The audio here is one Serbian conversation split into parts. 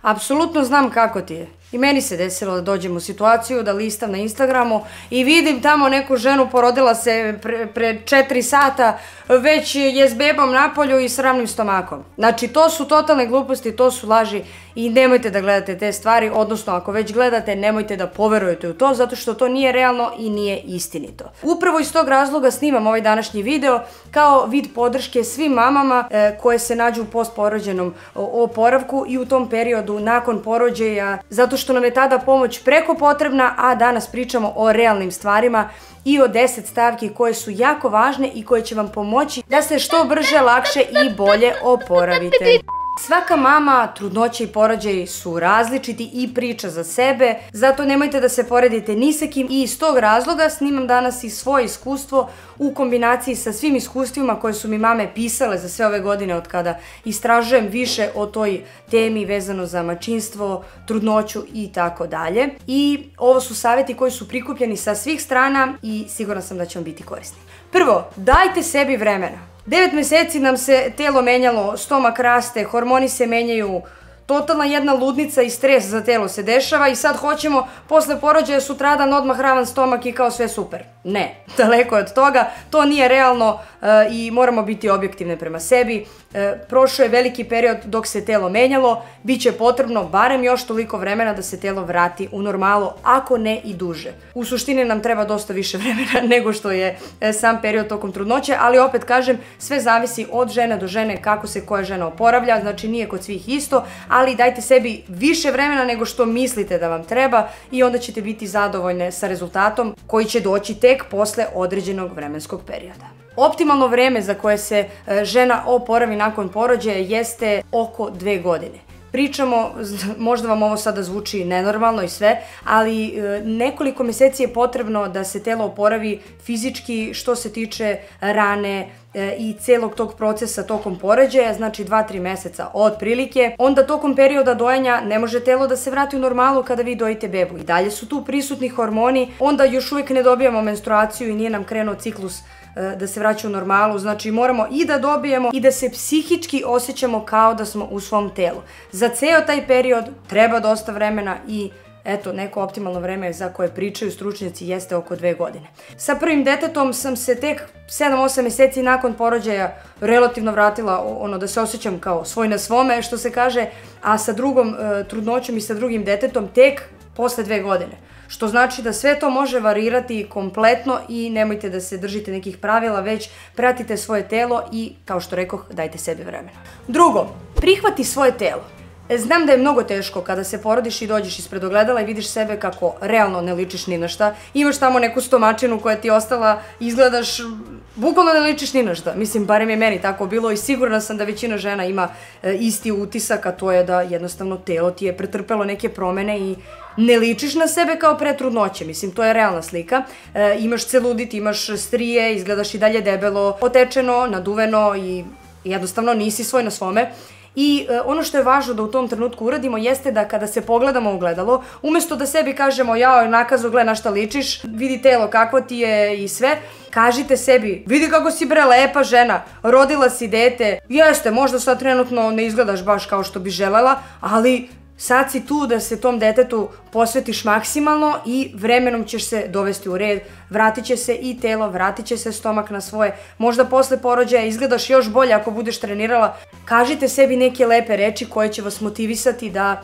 Apsolutno znam kako ti je. I meni se desilo da dođem u situaciju da listam na Instagramu i vidim tamo neku ženu, porodila se pre 4 sata, već je s bebom napolju i s ravnim stomakom. Znači, to su totalne gluposti, to su laži i nemojte da gledate te stvari, odnosno ako već gledate, nemojte da poverujete u to, zato što to nije realno i nije istinito. Upravo iz tog razloga snimam ovaj današnji video kao vid podrške svim mamama koje se nađu u postporođenom oporavku i u tom periodu nakon porođaja, zato što nam je tada pomoć preko potrebna, a danas pričamo o realnim stvarima i o 10 stavki koje su jako važne i koje će vam pomoći da se što brže, lakše i bolje oporavite. Svaka mama, trudnoća i porođaj su različiti i priča za sebe, zato nemojte da se poredite ni sa kim i iz tog razloga snimam danas i svoje iskustvo u kombinaciji sa svim iskustvima koje su mi mame pisale za sve ove godine od kada istražujem više o toj temi vezano za majčinstvo, trudnoću i tako dalje. I ovo su savjeti koji su prikupljeni sa svih strana i sigurna sam da će vam biti korisni. Prvo, dajte sebi vremena. 9 meseci nam se telo menjalo, stomak raste, hormoni se menjaju, totalna jedna ludnica i stres za telo se dešava i sad hoćemo posle porođaja sutradan odmah ravan stomak i kao sve super. Ne, daleko je od toga, to nije realno i moramo biti objektivne prema sebi. Prošao je veliki period dok se telo menjalo, bit će potrebno barem još toliko vremena da se telo vrati u normalu, ako ne i duže. U suštini nam treba dosta više vremena nego što je sam period tokom trudnoće, ali opet kažem, sve zavisi od žene do žene kako se koja žena oporavlja, znači nije kod svih isto, ali dajte sebi više vremena nego što mislite da vam treba i onda ćete biti zadovoljne sa rezultatom koji će doći tek posle određenog vremenskog perioda. Optimalno vreme za koje se žena oporavi nakon porođaja jeste oko 2 godine. Pričamo, možda vam ovo sada zvuči nenormalno i sve, ali nekoliko meseci je potrebno da se telo oporavi fizički što se tiče rane i celog tog procesa tokom porođaja, znači 2-3 meseca otprilike. Onda tokom perioda dojenja ne može telo da se vrati u normalu kada vi dojite bebu. I dalje su tu prisutni hormoni, onda još uvijek ne dobijamo menstruaciju i nije nam krenuo ciklus da se vraća u normalu, znači moramo i da dobijemo i da se psihički osjećamo kao da smo u svom telu. Za ceo taj period treba dosta vremena i eto, neko optimalno vreme za koje pričaju stručnjaci jeste oko 2 godine. Sa prvim detetom sam se tek 7-8 meseci nakon porođaja relativno vratila da se osjećam kao svoj na svome, što se kaže, a sa drugom trudnoćom i sa drugim detetom tek posle 2 godine. Što znači da sve to može varirati kompletno i nemojte da se držite nekih pravila, već pratite svoje telo i, kao što rekoh, dajte sebi vremena. Drugo, prihvati svoje telo. Znam da je mnogo teško kada se porodiš i dođeš ispred ogledala i vidiš sebe kako realno ne ličiš ni na šta. Imaš tamo neku stomačinu koja ti je ostala, izgledaš, bukvalno ne ličiš ni na šta. Mislim, barem je meni tako bilo i sigurna sam da većina žena ima isti utisak, a to je da jednostavno telo ti je pretrpelo neke promene i ne ličiš na sebe kao pre trudnoće. Mislim, to je realna slika. Imaš celudit, imaš strije, izgledaš i dalje debelo, otečeno, naduveno i jednostavno nisi svoj na svome. I ono što je važno da u tom trenutku uradimo jeste da kada se pogledamo u ogledalo, umjesto da sebi kažemo jao nakazu gle na šta ličiš, vidi telo kakvo ti je i sve, kažite sebi vidi kako si bre lepa žena, rodila si dete, jeste možda sad trenutno ne izgledaš baš kao što bi želela, ali sad si tu da se tom detetu posvetiš maksimalno i vremenom ćeš se dovesti u red, vratit će se i telo, vratit će se stomak na svoje, možda posle porođaja izgledaš još bolje ako budeš trenirala. Kažite sebi neke lepe reči koje će vas motivisati da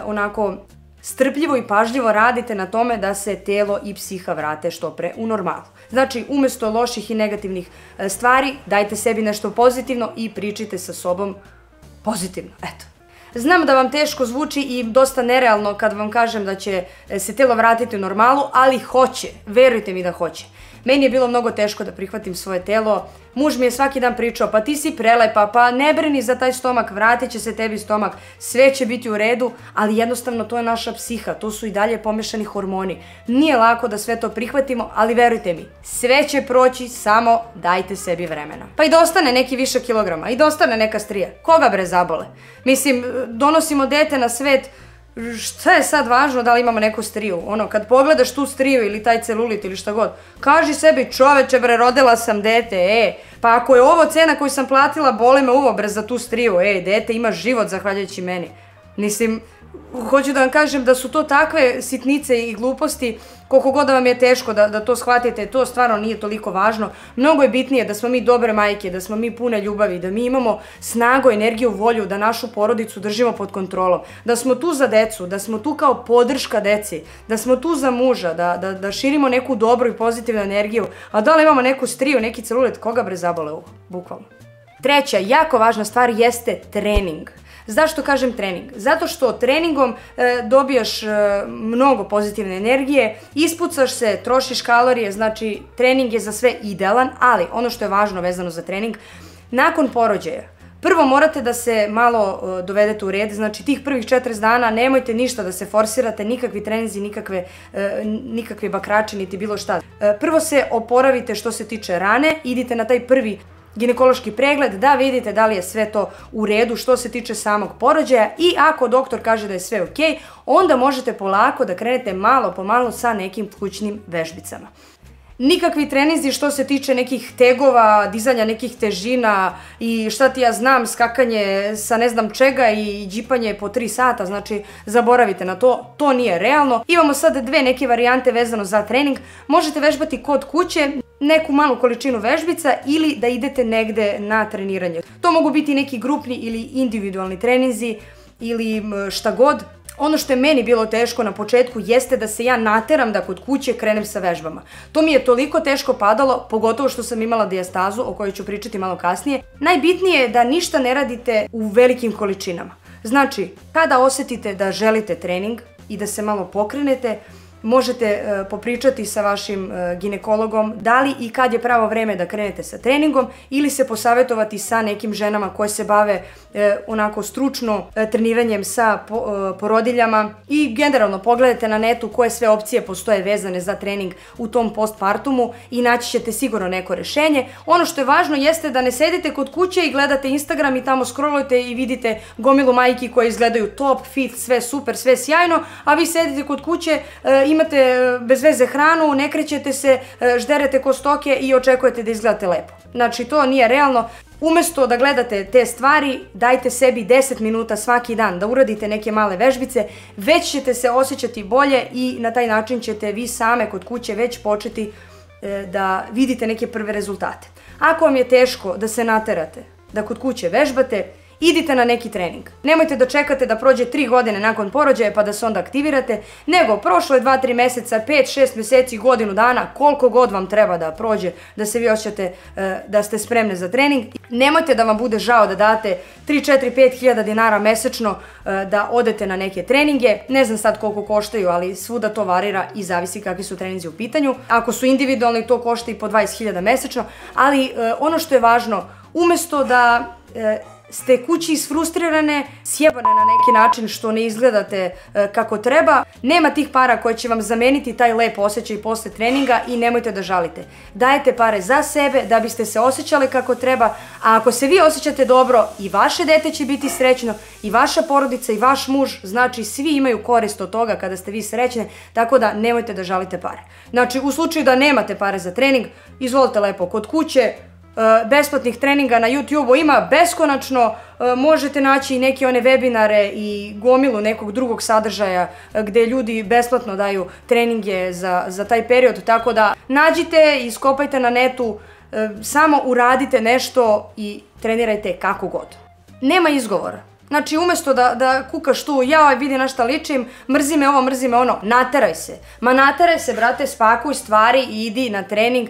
onako strpljivo i pažljivo radite na tome da se telo i psiha vrate što pre u normalu. Znači, umjesto loših i negativnih stvari, dajte sebi nešto pozitivno i pričajte sa sobom pozitivno, eto. Znam da vam teško zvuči i dosta nerealno kad vam kažem da će se telo vratiti u normalu, ali hoće, verujte mi da hoće. Meni je bilo mnogo teško da prihvatim svoje telo, muž mi je svaki dan pričao pa ti si prelepa, pa ne brini za taj stomak, vratit će se tebi stomak, sve će biti u redu, ali jednostavno to je naša psiha, to su i dalje pomešani hormoni. Nije lako da sve to prihvatimo, ali verujte mi, sve će proći, samo dajte sebi vremena. Pa i da ostane neki više kilograma, i da ostane neka strija, koga bre zabole? Mislim, donosimo dete na svet, šta je sad važno da li imamo neku striju? Ono, kad pogledaš tu striju ili taj celulit ili šta god, kaži sebi čoveče bre, rodila sam dete, pa ako je ovo cena koju sam platila, boli me uvo bre za tu striju, dete ima život zahvaljujući meni. Mislim, hoću da vam kažem da su to takve sitnice i gluposti, koliko god da vam je teško da to shvatite, to stvarno nije toliko važno. Mnogo je bitnije da smo mi dobre majke, da smo mi pune ljubavi, da mi imamo snagu, energiju, volju, da našu porodicu držimo pod kontrolom, da smo tu za decu, da smo tu kao podrška deci, da smo tu za muža, da širimo neku dobru i pozitivnu energiju, a da li imamo neku striju, neki celulit, koga bre zabole ovo, bukvalno. Treća, jako važna stvar jeste trening. Zašto kažem trening? Zato što treningom dobijaš mnogo pozitivne energije, ispucaš se, trošiš kalorije, znači trening je za sve idealan, ali ono što je važno vezano za trening, nakon porođaja, prvo morate da se malo dovedete u red, znači tih prvih 40 dana nemojte ništa da se forsirate, nikakvi treninzi, nikakvi bakrači, niti bilo šta. Prvo se oporavite što se tiče rane, idite na taj prvi ginekološki pregled da vidite da li je sve to u redu što se tiče samog porođaja i ako doktor kaže da je sve ok, onda možete polako da krenete malo po malo sa nekim kućnim vežbicama. Nikakvi treninzi što se tiče nekih tegova, dizanja nekih težina i šta ti ja znam, skakanje sa ne znam čega i džipanje po 3 sata, znači zaboravite na to, to nije realno. Imamo sad dve neke varijante vezano za trening, možete vežbati kod kuće, neku malu količinu vežbica ili da idete negde na treniranje. To mogu biti neki grupni ili individualni treninzi ili šta god. Ono što je meni bilo teško na početku jeste da se ja nateram da kod kuće krenem sa vežbama. To mi je toliko teško padalo, pogotovo što sam imala dijastazu, o kojoj ću pričati malo kasnije. Najbitnije je da ništa ne radite u velikim količinama. Znači, kada osetite da želite trening i da se malo pokrenete, možete popričati sa vašim ginekologom da li i kad je pravo vreme da krenete sa treningom ili se posavetovati sa nekim ženama koje se bave onako stručno treniranjem sa porodiljama i generalno pogledajte na netu koje sve opcije postoje vezane za trening u tom postpartumu i naći ćete sigurno neko rešenje. Ono što je važno jeste da ne sedite kod kuće i gledate Instagram i tamo scrollujete i vidite gomilu majki koje izgledaju top, fit, sve super, sve sjajno, a vi sedite kod kuće, imate bez veze hranu, ne krećete se, žderete ko stoke i očekujete da izgledate lepo. Znači, to nije realno. Umesto da gledate te stvari, dajte sebi 10 minuta svaki dan da uradite neke male vežbice, već ćete se osjećati bolje i na taj način ćete vi same kod kuće već početi da vidite neke prve rezultate. Ako vam je teško da se naterate, da kod kuće vežbate, idite na neki trening. Nemojte da čekate da prođe 3 godine nakon porođaja pa da se onda aktivirate, nego prošlo je 2-3 meseca, 5-6 meseci, godinu dana, koliko god vam treba da prođe, da se vi osjećate da ste spremne za trening. Nemojte da vam bude žao da date 3-4-5 hiljada dinara mesečno da odete na neke treninge. Ne znam sad koliko koštaju, ali svuda to varira i zavisi kakvi su treninzi u pitanju. Ako su individualni, to košta i po 20.000 mesečno, ali ono što je važno, umesto da ste kući isfrustrirane, sjebane na neki način što ne izgledate kako treba, nema tih para koje će vam zameniti taj lep osjećaj posle treninga i nemojte da žalite. Dajete pare za sebe da biste se osjećali kako treba, a ako se vi osjećate dobro i vaše dete će biti srećno i vaša porodica i vaš muž, znači svi imaju korist od toga kada ste vi srećne, tako da nemojte da žalite pare. Znači, u slučaju da nemate pare za trening, izvolite lepo kod kuće, besplatnih treninga na YouTube-u ima beskonačno, možete naći i neke one webinare i gomilu nekog drugog sadržaja gde ljudi besplatno daju treninge za taj period, tako da nađite i iskopajte na netu, samo uradite nešto i trenirajte kako god. Nema izgovora. Znači, umesto da kukaš tu, jao, vidi na šta ličim, mrzi me ovo, mrzi me ono, nateraj se. Ma nateraj se, brate, spakuj stvari i idi na trening.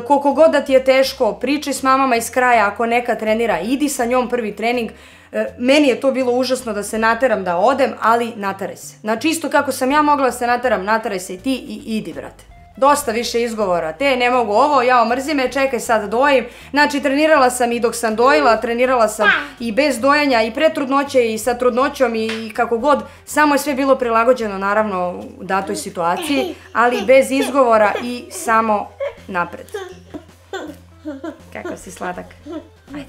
Koliko god da ti je teško, pričaj s mamama iz kraja, ako neka trenira, idi sa njom prvi trening. Meni je to bilo užasno da se nateram da odem, ali nateraj se. Znači, isto kako sam ja mogla da se nateram, nateraj se i ti i idi, brate. Dosta više izgovora, te ne mogu ovo, jao mrzi me, čekaj sad dojim. Znači, trenirala sam i dok sam dojila, trenirala sam i bez dojenja i pre trudnoće i sa trudnoćom i kako god. Samo je sve bilo prilagođeno, naravno, u datoj situaciji, ali bez izgovora i samo napred. Kakav si sladak. Ajde,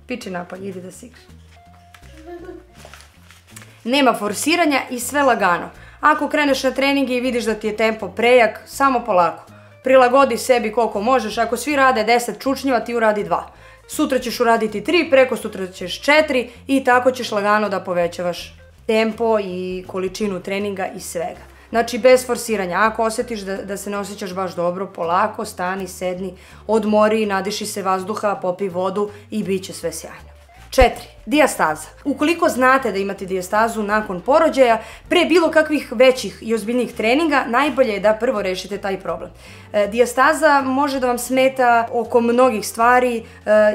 piči napolje, idi da se igraš. Nema forsiranja i sve lagano. Ako kreneš na treninge i vidiš da ti je tempo prejak, samo polako. Prilagodi sebi koliko možeš, ako svi rade 10 čučnjeva, ti uradi 2. Sutra ćeš uraditi 3, preko sutra ćeš 4 i tako ćeš lagano da povećavaš tempo i količinu treninga i svega. Znači, bez forsiranja. Ako osjetiš da se ne osjećaš baš dobro, polako, stani, sedni, odmori, nadiši se vazduha, popij vodu i bit će sve sjajno. 4. Dijastaza. Ukoliko znate da imate dijastazu nakon porođaja, pre bilo kakvih većih i ozbiljnijih treninga, najbolje je da prvo rešite taj problem. Dijastaza može da vam smeta oko mnogih stvari,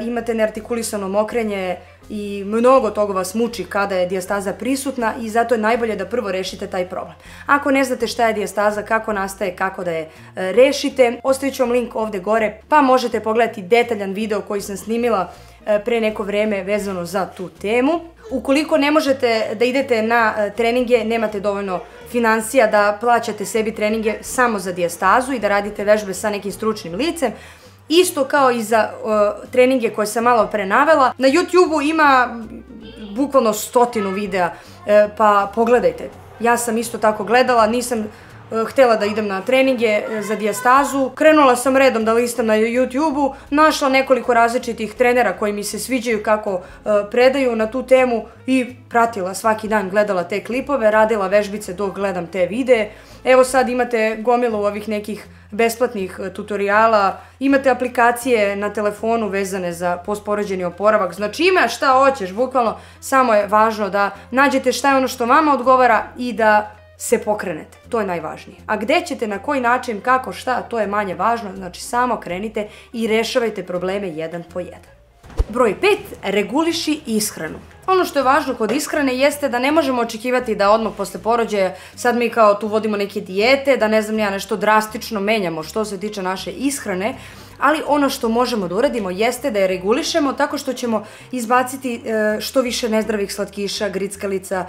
imate neartikulisano mokrenje i mnogo toga vas muči kada je dijastaza prisutna i zato je najbolje da prvo rešite taj problem. Ako ne znate šta je dijastaza, kako nastaje, kako da je rešite, ostavit ću vam link ovde gore pa možete pogledati detaljan video koji sam snimila pre neko vreme vezano za tu temu. Ukoliko ne možete da idete na treninge, nemate dovoljno finansija da plaćate sebi treninge samo za dijastazu i da radite vežbe sa nekim stručnim licem, isto kao i za treninge koje sam malo pre navela, na YouTube-u ima bukvalno 100 videa, pa pogledajte. Ja sam isto tako gledala, nisam htjela da idem na treninge za dijastazu, krenula sam redom da listam na YouTube-u, našla nekoliko različitih trenera koji mi se sviđaju kako predaju na tu temu i pratila svaki dan, gledala te klipove, radila vežbice dok gledam te videe. Evo sad imate gomilu ovih nekih besplatnih tutoriala, imate aplikacije na telefonu vezane za postporođajni oporavak, znači ima šta hoćeš, bukvalno samo je važno da nađete šta je ono što vama odgovara i da se pokrenete, to je najvažnije. A gde ćete, na koji način, kako, šta, to je manje važno, znači samo krenite i rešavajte probleme jedan po jedan. Broj 5. Reguliši ishranu. Ono što je važno kod ishrane jeste da ne možemo očekivati da odmah posle porođaja sad mi kao tu vodimo neke dijete, da ne znam ja nešto drastično menjamo što se tiče naše ishrane, ali ono što možemo da uradimo jeste da je regulišemo tako što ćemo izbaciti što više nezdravih slatkiša, grickalica,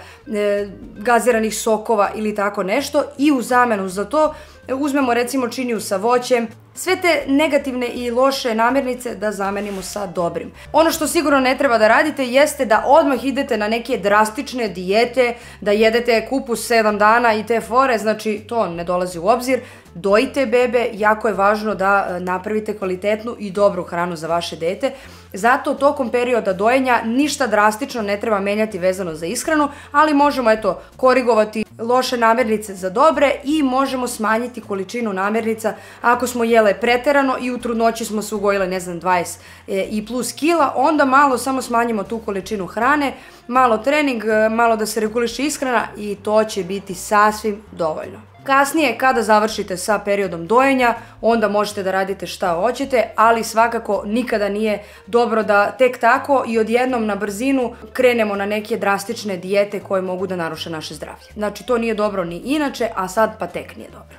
gaziranih sokova ili tako nešto i u zamenu za to uzmemo recimo činiju sa voćem, sve te negativne i loše namirnice da zamenimo sa dobrim. Ono što sigurno ne treba da radite jeste da odmah idete na neke drastične dijete, da jedete kupus 7 dana i te fore, znači to ne dolazi u obzir. Dojite bebe, jako je važno da napravite kvalitetnu i dobru hranu za vaše dete. Zato tokom perioda dojenja ništa drastično ne treba menjati vezano za ishranu, ali možemo korigovati loše namirnice za dobre i možemo smanjiti količinu namirnica ako smo jele preterano i u trudnoći smo se ugojile, ne znam, 20 i plus kila, onda malo samo smanjimo tu količinu hrane, malo trening, malo da se reguliše ishrana i to će biti sasvim dovoljno. Kasnije, kada završite sa periodom dojenja, onda možete da radite šta hoćete, ali svakako nikada nije dobro da tek tako i odjednom na brzinu krenemo na neke drastične dijete koje mogu da naruše naše zdravlje. Znači, to nije dobro ni inače, a sad pa tek nije dobro.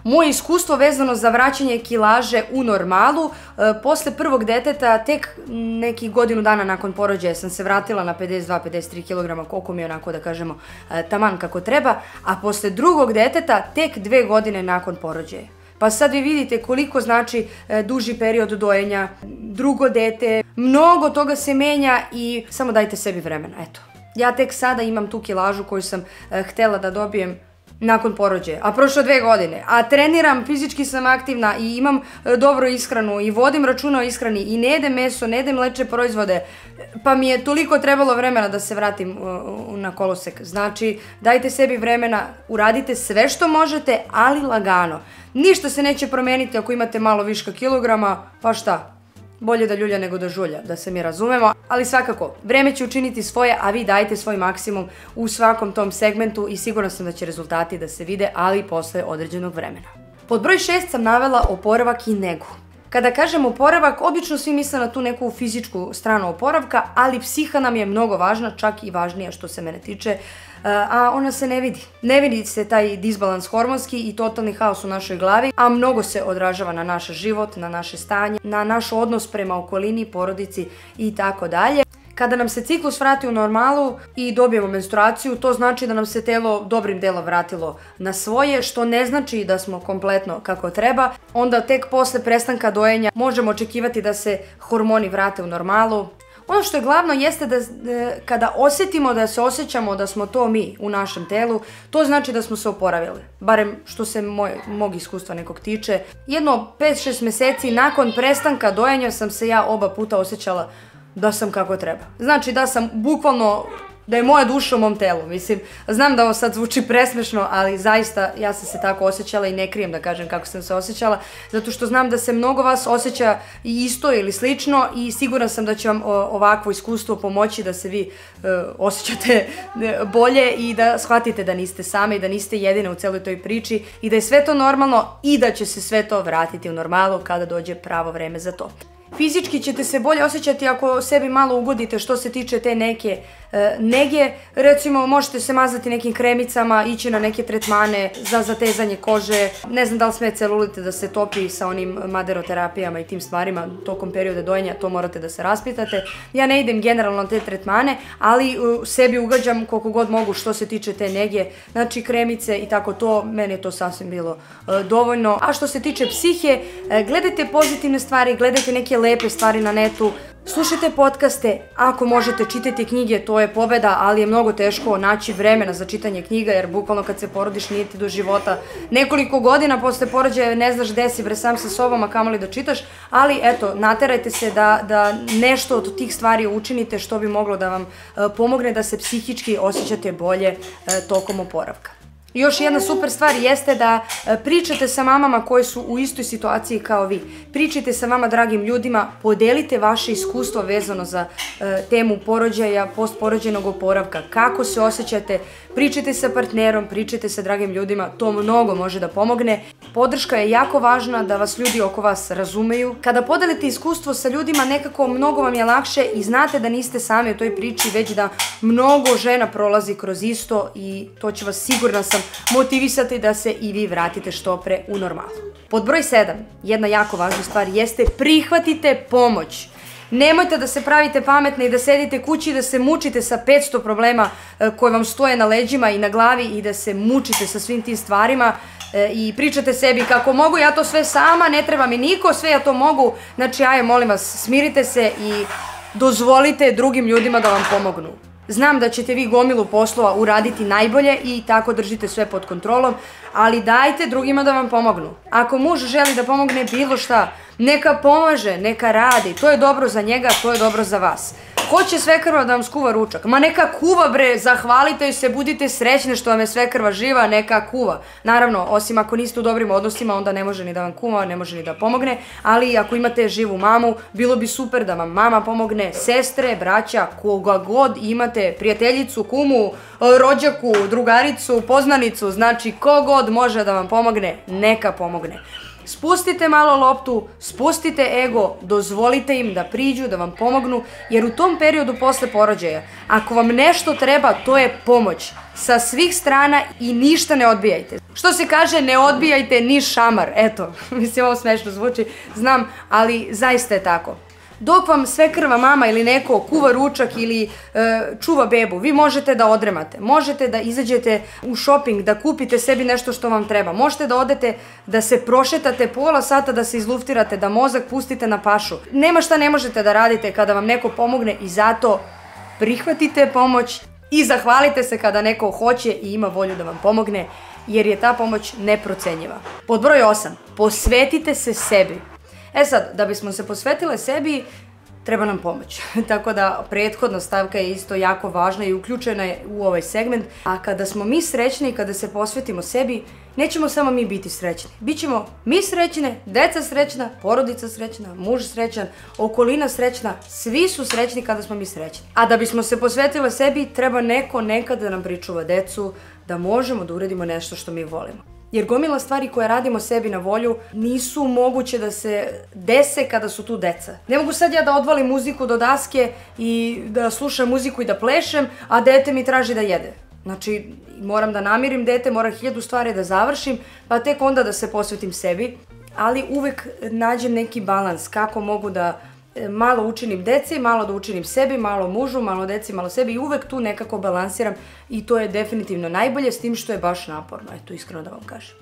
Moje iskustvo vezano za vraćanje kilaže u normalu, posle prvog deteta, tek nekih godinu dana nakon porođaja sam se vratila na 52-53 kg, koliko mi je onako da kažemo taman kako treba, a posle drugog deteta tek 2 godine nakon porođaja. Pa sad vi vidite koliko znači duži period dojenja, drugo dete, mnogo toga se menja i samo dajte sebi vremena, eto. Ja tek sada imam tu kilažu koju sam htela da dobijem nakon porođaja, a prošlo 2 godine, a treniram, fizički sam aktivna i imam dobru ishranu i vodim računa o ishrani i ne jedem meso, ne jedem mlečne proizvode, pa mi je toliko trebalo vremena da se vratim na kolosek. Znači, dajte sebi vremena, uradite sve što možete, ali lagano. Ništa se neće promeniti ako imate malo viška kilograma, pa šta? Bolje da ljulja nego da žulja, da se mi razumemo, ali svakako, vreme će učiniti svoje, a vi dajte svoj maksimum u svakom tom segmentu i sigurno sam da će rezultati da se vide, ali posle određenog vremena. Pod broj 6 sam navela oporavak i negu. Kada kažem oporavak, obično svi misle na tu neku fizičku stranu oporavka, ali psiha nam je mnogo važna, čak i važnija što se mene tiče, a ona se ne vidi. Ne vidi se taj disbalans hormonski i totalni haos u našoj glavi, a mnogo se odražava na naš život, na naše stanje, na naš odnos prema okolini, porodici i tako dalje. Kada nam se ciklus vrati u normalu i dobijemo menstruaciju, to znači da nam se telo dobrim delom vratilo na svoje, što ne znači da smo kompletno kako treba. Onda tek posle prestanka dojenja možemo očekivati da se hormoni vrate u normalu. Ono što je glavno jeste da kada osjetimo da se osjećamo da smo to mi u našem telu, to znači da smo se oporavili. Barem što se mog iskustva nekog tiče. Jedno 5-6 meseci nakon prestanka dojenja sam se ja oba puta osjećala da sam kako treba. Znači da sam bukvalno da je moja duša u mom telu. Mislim, znam da ovo sad zvuči presmešno, ali zaista ja sam se tako osjećala i ne krijem da kažem kako sam se osjećala, zato što znam da se mnogo vas osjeća i isto ili slično i siguran sam da će vam ovakvo iskustvo pomoći da se vi osjećate bolje i da shvatite da niste same i da niste jedine u celoj toj priči i da je sve to normalno i da će se sve to vratiti u normalu kada dođe pravo vreme za to. Fizički ćete se bolje osjećati ako sebi malo ugodite što se tiče te neke nege. Recimo, možete se mazati nekim kremicama, ići na neke tretmane za zatezanje kože. Ne znam da li sme celulite da se topi sa onim maderoterapijama i tim stvarima tokom perioda dojenja, to morate da se raspitate. Ja ne idem generalno na te tretmane, ali sebi ugađam koliko god mogu što se tiče te nege. Znači, kremice i tako to, meni je to sasvim bilo dovoljno. A što se tiče psihe, gledajte pozitivne stvari, gledajte neke lepe stvari na netu. Slušajte podcaste, ako možete čitajte knjige, to je pobeda, ali je mnogo teško naći vremena za čitanje knjiga, jer bukvalno kad se porodiš nije ti do života. Nekoliko godina posle porođaja ne znaš gde si bre sam sa sobom, a kamoli da čitaš, ali eto, naterajte se da nešto od tih stvari učinite što bi moglo da vam pomogne da se psihički osjećate bolje tokom oporavka. Još jedna super stvar jeste da pričate sa mamama koje su u istoj situaciji kao vi. Pričajte sa vama dragim ljudima, podelite vaše iskustvo vezano za temu porođaja, postporođajnog oporavka, kako se osjećate, pričajte sa partnerom, pričajte sa dragim ljudima, to mnogo može da pomogne. Podrška je jako važna da vas ljudi oko vas razumeju. Kada podelite iskustvo sa ljudima, nekako mnogo vam je lakše i znate da niste sami u toj priči, već da mnogo žena prolazi kroz isto i to će vas, sigurna sam, motivisati da se i vi vratite što pre u normalu. Pod broj 7, jedna jako važna stvar jeste prihvatite pomoć. Nemojte da se pravite pametne i da sedite kući i da se mučite sa 500 problema koje vam stoje na leđima i na glavi i da se mučite sa svim tim stvarima i pričate sebi kako mogu ja to sve sama, ne treba mi niko, sve ja to mogu. Znači, ajde, molim vas, smirite se i dozvolite drugim ljudima da vam pomognu. Znam da ćete vi gomilu poslova uraditi najbolje i tako držite sve pod kontrolom, ali dajte drugima da vam pomognu. Ako muž želi da pomogne bilo šta, neka pomaže, neka radi, to je dobro za njega, to je dobro za vas. Hoće svekrva da vam skuva ručak, ma neka kuva bre, zahvalite joj se, budite srećni što vam je svekrva živa, neka kuva. Naravno, osim ako niste u dobrim odnosima, onda ne može ni da vam kuva, ne može ni da pomogne, ali ako imate živu mamu, bilo bi super da vam mama pomogne, sestre, braća, koga god imate, prijateljicu, kumu, rođaku, drugaricu, poznanicu, znači ko god može da vam pomogne, neka pomogne. Spustite malo loptu, spustite ego, dozvolite im da priđu, da vam pomognu, jer u tom periodu posle porođaja, ako vam nešto treba, to je pomoć sa svih strana i ništa ne odbijajte. Što se kaže, ne odbijajte ni šamar, eto, mislim ovo smešno zvuči, znam, ali zaista je tako. Dok vam svekrva mama ili neko kuva ručak ili čuva bebu, vi možete da odremate, možete da izađete u shopping, da kupite sebi nešto što vam treba, možete da odete, da se prošetate pola sata, da se izluftirate, da mozak pustite na pašu. Nema šta ne možete da radite kada vam neko pomogne i zato prihvatite pomoć i zahvalite se kada neko hoće i ima volju da vam pomogne, jer je ta pomoć neprocenjiva. Pod broj 8, posvetite se sebi. E sad, da bismo se posvetile sebi, treba nam pomoć. Tako da prethodna stavka je isto jako važna i uključena je u ovaj segment. A kada smo mi srećni i kada se posvetimo sebi, nećemo samo mi biti srećni. Bićemo mi srećne, deca srećna, porodica srećna, muž srećan, okolina srećna, svi su srećni kada smo mi srećni. A da bismo se posvetile sebi, treba neko nekad da nam pričuva decu, da možemo da uradimo nešto što mi volimo. Jer gomila stvari koje radimo sebi na volju nisu moguće da se dese kada su tu deca. Ne mogu sad ja da odvalim muziku do daske i da slušam muziku i da plešem, a dete mi traži da jede. Znači, moram da namirim dete, moram 1000 stvari da završim, pa tek onda da se posvetim sebi. Ali uvek nađem neki balans kako mogu da malo učinim deci, malo da učinim sebi, malo mužu, malo deci, malo sebi i uvek tu nekako balansiram i to je definitivno najbolje, s tim što je baš naporno, eto iskreno da vam kažem.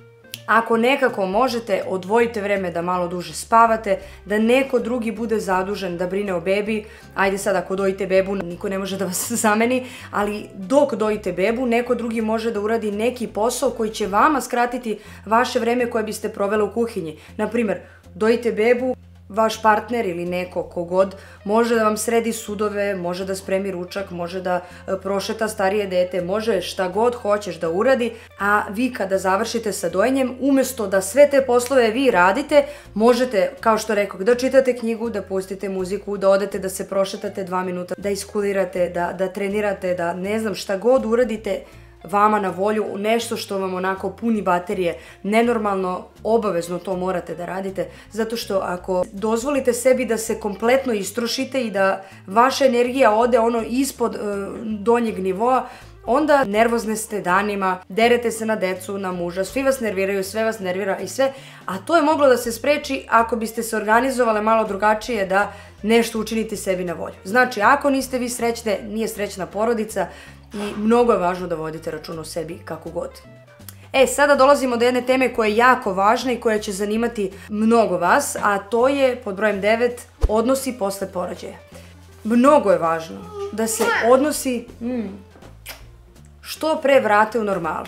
Ako nekako možete, odvojite vreme da malo duže spavate, da neko drugi bude zadužen da brine o bebi. Ajde sad, ako dojite bebu, niko ne može da vas zameni, ali dok dojite bebu, neko drugi može da uradi neki posao koji će vama skratiti vaše vreme koje biste provele u kuhinji. Naprimer, dojite bebu, vaš partner ili neko kogod može da vam sredi sudove, može da spremi ručak, može da prošeta starije dete, može šta god hoćeš da uradi, a vi kada završite sa dojenjem, umesto da sve te poslove vi radite, možete, kao što rekao, da čitate knjigu, da pustite muziku, da odete da se prošetate 2 minuta, da iskulirate, da trenirate, da ne znam šta god uradite vama na volju, nešto što vam onako puni baterije, nenormalno, obavezno to morate da radite, zato što ako dozvolite sebi da se kompletno istrošite i da vaša energija ode ono ispod donjeg nivoa, onda nervozne ste danima, derete se na decu, na muža, svi vas nerviraju, sve vas nervira i sve, a to je moglo da se spreči ako biste se organizovale malo drugačije da nešto učinite sebi na volju. Znači, ako niste vi srećne, nije srećna porodica i mnogo je važno da vodite račun o sebi kako god. Sada dolazimo do jedne teme koja je jako važna i koja će zanimati mnogo vas, a to je pod brojem 9 odnosi posle porođaja. Mnogo je važno da se odnosi što pre vrate u normalu.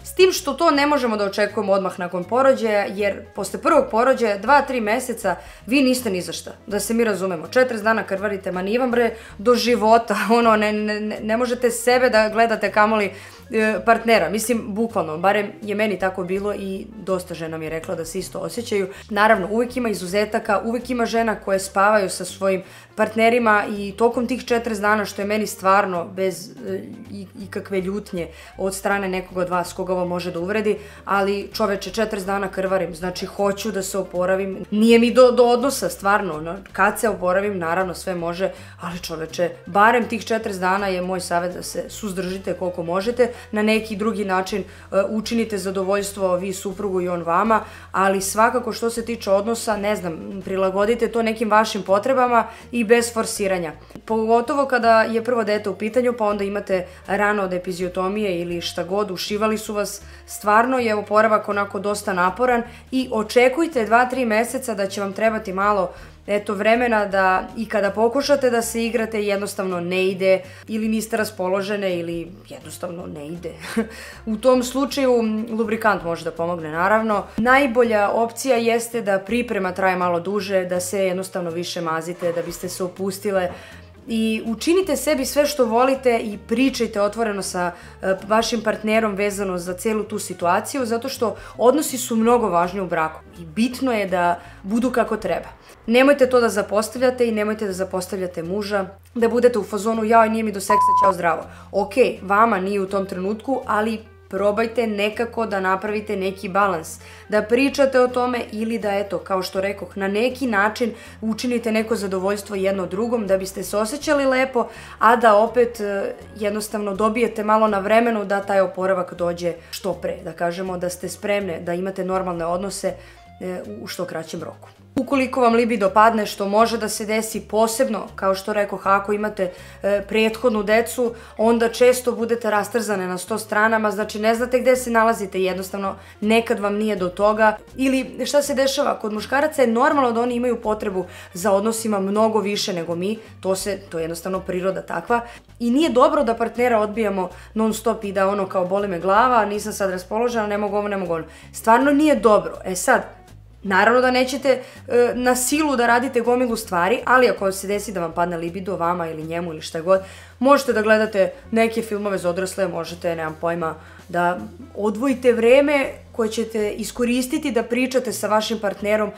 S tim što to ne možemo da očekujemo odmah nakon porođaja, jer posle prvog porođaja 2-3 meseca vi niste ni za šta, da se mi razumemo. 40 dana krvarite, ma nije vam bre do života, ne možete sebe da gledate kamoli partnera. Mislim, bukvalno, barem je meni tako bilo i dosta žena mi je rekla da se isto osjećaju. Naravno, uvijek ima izuzetaka, uvijek ima žena koje spavaju sa svojim partnerima i tokom tih 40 dana, što je meni stvarno bez ikakve ljutnje od strane nekog od vas koga ovo može da uvredi, ali čoveče, 40 dana krvarim, znači hoću da se oporavim, nije mi do odnosa, stvarno, kad se oporavim, naravno sve može, ali čoveče, barem tih 40 dana je moj savjet da se suzdržite koliko možete, na neki drugi način učinite zadovoljstvo vi suprugu i on vama, ali svakako što se tiče odnosa, ne znam, prilagodite to nekim vašim potrebama i bez forsiranja. Pogotovo kada je prvo dete u pitanju, pa onda imate rano od epiziotomije ili šta god, ušivali su vas, stvarno je oporavak onako dosta naporan i očekujte 2-3 meseca da će vam trebati malo vremena da i kada pokušate da se igrate jednostavno ne ide ili niste raspoložene ili jednostavno ne ide. U tom slučaju lubrikant može da pomogne naravno. Najbolja opcija jeste da priprema traje malo duže, da se jednostavno više mazite, da biste se opustile i učinite sebi sve što volite i pričajte otvoreno sa vašim partnerom vezano za celu tu situaciju, zato što odnosi su mnogo važni u braku i bitno je da budu kako treba. Nemojte to da zapostavljate i nemojte da zapostavljate muža, da budete u fazonu jao nije mi do seksa, ćao zdravo. Ok, vama nije u tom trenutku, ali probajte nekako da napravite neki balans, da pričate o tome ili da, eto, kao što rekoh, na neki način učinite neko zadovoljstvo jedno drugom da biste se osjećali lepo, a da opet jednostavno dobijete malo na vremenu da taj oporavak dođe što pre, da kažemo da ste spremne, da imate normalne odnose u što kraćem roku. Ukoliko vam libido padne, što može da se desi posebno, kao što rekoh, ako imate prethodnu decu, onda često budete rastrzane na 100 stranama, znači ne znate gde se nalazite, jednostavno nekad vam nije do toga. Ili šta se dešava, kod muškaraca je normalno da oni imaju potrebu za odnosima mnogo više nego mi, to je jednostavno priroda takva. I nije dobro da partnera odbijamo non stop i da ono kao boli me glava, nisam sad raspoložena, ne mogu ovo, ne mogu ono. Stvarno nije dobro. Sad, naravno da nećete na silu da radite gomilu stvari, ali ako se desi da vam padne libido, vama ili njemu ili šta god, možete da gledate neke filmove za odrasle, možete, nemam pojma, da odvojite vreme koje ćete iskoristiti da pričate sa vašim partnerom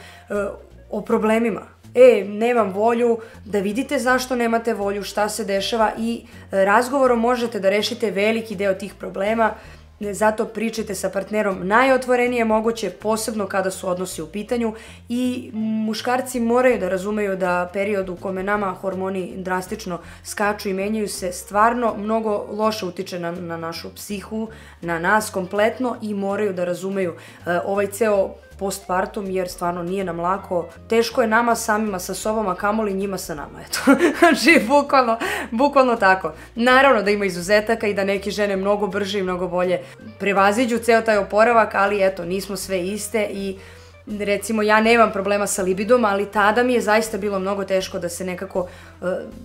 o problemima. Nemam volju, da vidite zašto nemate volju, šta se dešava i razgovorom možete da rešite veliki deo tih problema. Zato pričajte sa partnerom najotvorenije moguće, posebno kada su odnosi u pitanju i muškarci moraju da razumeju da period u kome nama hormoni drastično skaču i menjaju se stvarno mnogo loše utiče na našu psihu, na nas kompletno i moraju da razumeju ovaj ceo postpartum jer stvarno nije nam lako. Teško je nama samima sa sobom, a kamoli njima sa nama, eto. Znači, bukvalno tako. Naravno da ima izuzetaka i da neke žene mnogo brže i mnogo bolje prevaziđu ceo taj oporavak, ali eto, nismo sve iste i recimo ja nemam problema sa libidom, ali tada mi je zaista bilo mnogo teško da se nekako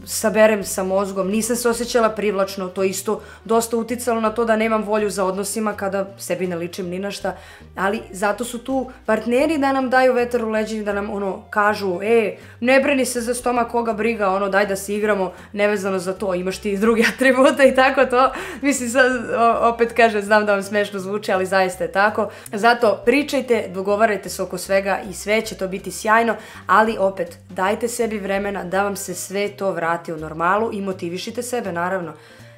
saberem sa mozgom, nisam se osjećala privlačno, to isto dosta uticalo na to da nemam volju za odnosima kada sebi ne ličim ni na šta, ali zato su tu partneri da nam daju vetar u leđini, da nam kažu, ne brini se za stomak, koga briga, daj da se igramo, nevezano za to, imaš ti drugi atributa i tako to, mislim sad opet kažem, znam da vam smešno zvuči, ali zaista je tako, zato pričajte, dogovarajte se oko svega i sve će to biti sjajno, ali opet, dajte sebi vremena da vam se sve to vrati u normalu i motivišite sebe, naravno.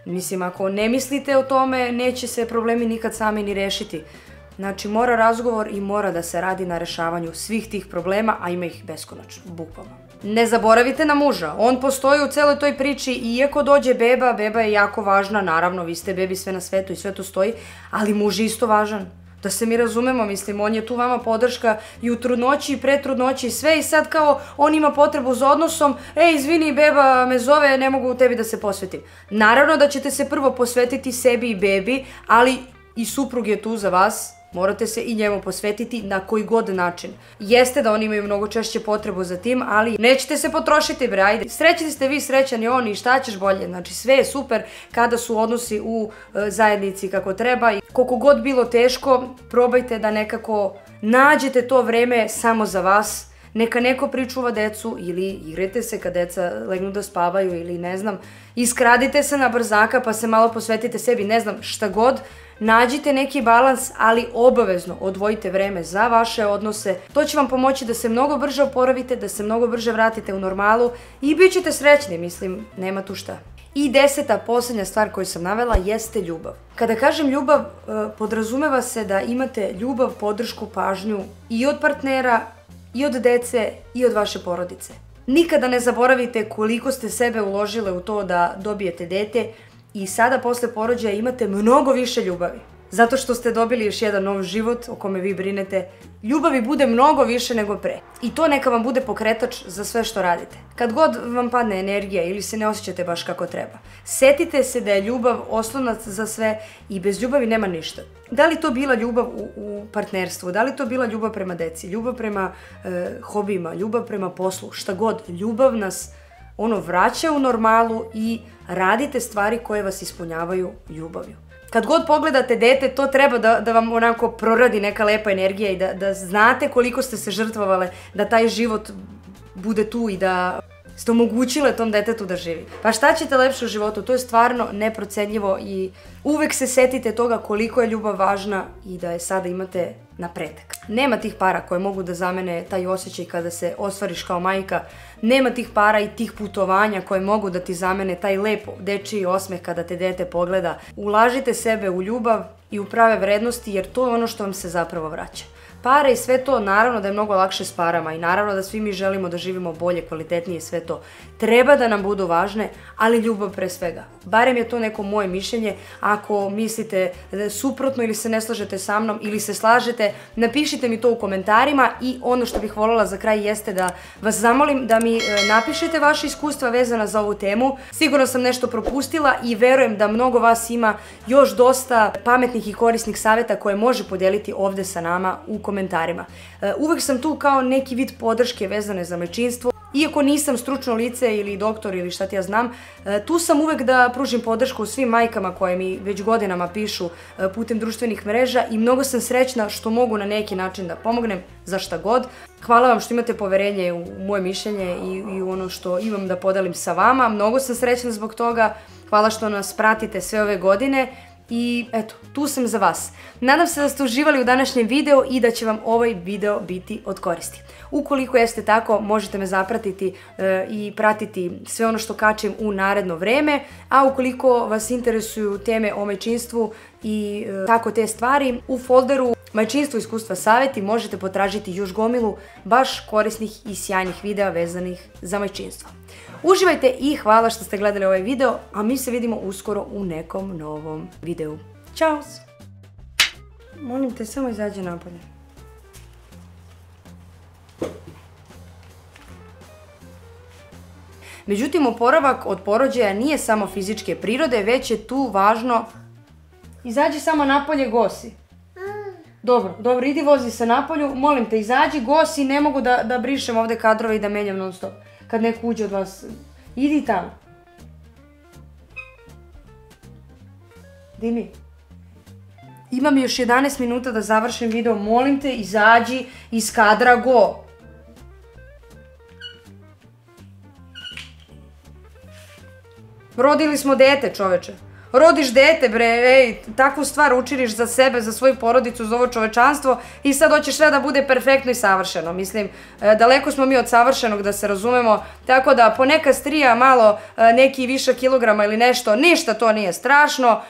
Mislim, ako ne mislite o tome, neće se problemi nikad sami ni rešiti. Znači, mora razgovor i mora da se radi na rešavanju svih tih problema, a ima ih beskonačno, bukvalno. Ne zaboravite na muža, on postoji u celoj toj priči i iako dođe beba, beba je jako važna, naravno, vi ste bebi sve na svetu i sve to stoji, ali muž je isto važan. Da se mi razumemo, mislim, on je tu vama podrška i u trudnoći i pre trudnoći i sve i sad kao on ima potrebu za odnosom, izvini, beba me zove, ne mogu tebi da se posvetim. Naravno da ćete se prvo posvetiti sebi i bebi, ali i suprug je tu za vas, morate se i njemu posvetiti na koji god način. Jeste da oni imaju mnogo češće potrebu za tim, ali nećete se potrošiti, bre, ajde. Srećni ste vi, srećan je on i šta ćeš bolje. Znači sve je super kada su odnosi u zajednici kako treba i koliko god bilo teško, probajte da nekako nađete to vreme samo za vas. Neka neko pričuva decu ili igrajte se kad deca legnu da spavaju ili ne znam, iskradite se na brzaka pa se malo posvetite sebi, ne znam, šta god. Nađite neki balans, ali obavezno odvojite vreme za vaše odnose. To će vam pomoći da se mnogo brže oporavite, da se mnogo brže vratite u normalu i bit ćete srećni, mislim, nema tu šta. I 10. poslednja stvar koju sam navela jeste ljubav. Kada kažem ljubav, podrazumeva se da imate ljubav, podršku, pažnju i od partnera, i od dece, i od vaše porodice. Nikada ne zaboravite koliko ste sebe uložile u to da dobijete dete i sada posle porođaja imate mnogo više ljubavi. Zato što ste dobili još jedan nov život o kome vi brinete, ljubavi bude mnogo više nego pre. I to neka vam bude pokretač za sve što radite. Kad god vam padne energija ili se ne osjećate baš kako treba, setite se da je ljubav oslonac za sve i bez ljubavi nema ništa. Da li to bila ljubav u partnerstvu, da li to bila ljubav prema deci, ljubav prema hobijima, ljubav prema poslu, šta god, ljubav nas vraća u normalu i radite stvari koje vas ispunjavaju ljubavlju. Kad god pogledate dete, to treba da vam onako proradi neka lepa energija i da znate koliko ste se žrtvovale da taj život bude tu i da ste omogućile tom detetu da živi. Pa šta ćete lepše u životu? To je stvarno neprocenljivo i uvek se setite toga koliko je ljubav važna i da je sada imate na pretek. Nema tih para koje mogu da zamene taj osjećaj kada se ostvariš kao majka. Nema tih para i tih putovanja koje mogu da ti zamene taj lep dečiji osmeh kada te dete pogleda. Ulažite sebe u ljubav i u prave vrednosti jer to je ono što vam se zapravo vraća. Pare i sve to, naravno da je mnogo lakše s parama i naravno da svi mi želimo da živimo bolje, kvalitetnije, sve to. Treba da nam budu važne, ali ljubav pre svega. Barem je to neko moje mišljenje. Ako mislite suprotno ili se ne slažete sa mnom ili se slažete, napišite mi to u komentarima i ono što bih voljela za kraj jeste da vas zamolim da mi napišete vaše iskustva vezana za ovu temu. Sigurno sam nešto propustila i verujem da mnogo vas ima još dosta pametnih i korisnih saveta koje može podijeliti ovde sa nama u komentarima. Uvek sam tu kao neki vid podrške vezane za majčinstvo. Iako nisam stručno lice ili doktor ili šta ti ja znam, tu sam uvek da pružim podršku svim majkama koje mi već godinama pišu putem društvenih mreža i mnogo sam srećna što mogu na neki način da pomognem za šta god. Hvala vam što imate poverenje u moje mišljenje i u ono što imam da podelim sa vama. Mnogo sam srećna zbog toga. Hvala što nas pratite sve ove godine. I eto, tu sam za vas. Nadam se da ste uživali u današnjem videu i da će vam ovaj video biti od koristi. Ukoliko jeste tako, možete me zapratiti i pratiti sve ono što kačem u naredno vreme, a ukoliko vas interesuju teme o majčinstvu i tako te stvari, u folderu Majčinstvo, iskustva, saveti možete potražiti još gomilu baš korisnih i sjajnih videa vezanih za majčinstvo. Uživajte i hvala što ste gledali ovaj video, a mi se vidimo uskoro u nekom novom videu. Ćao! Molim te, samo izađi napolje. Međutim, oporavak od porođaja nije samo fizičke prirode, već je tu važno... Izađi samo napolje, Gosi. Dobro, idi vozi se napolju, molim te, izađi, Gosi, ne mogu da brišem ovde kadrove i da menjam non stop. Kad neko uđe od vas, Idi tamo. Dimi. Imam još 11 minuta da završim video, molim te, izađi iz kadra, go. Rodili smo dete, čoveče. Rodiš dete, bre, ej, takvu stvar učiniš za sebe, za svoju porodicu, za ovo čovečanstvo i sad hoćeš sve da bude perfektno i savršeno. Mislim, daleko smo mi od savršenog, da se razumemo, tako da ponekad strija malo neki viša kilograma ili nešto, ništa to nije strašno.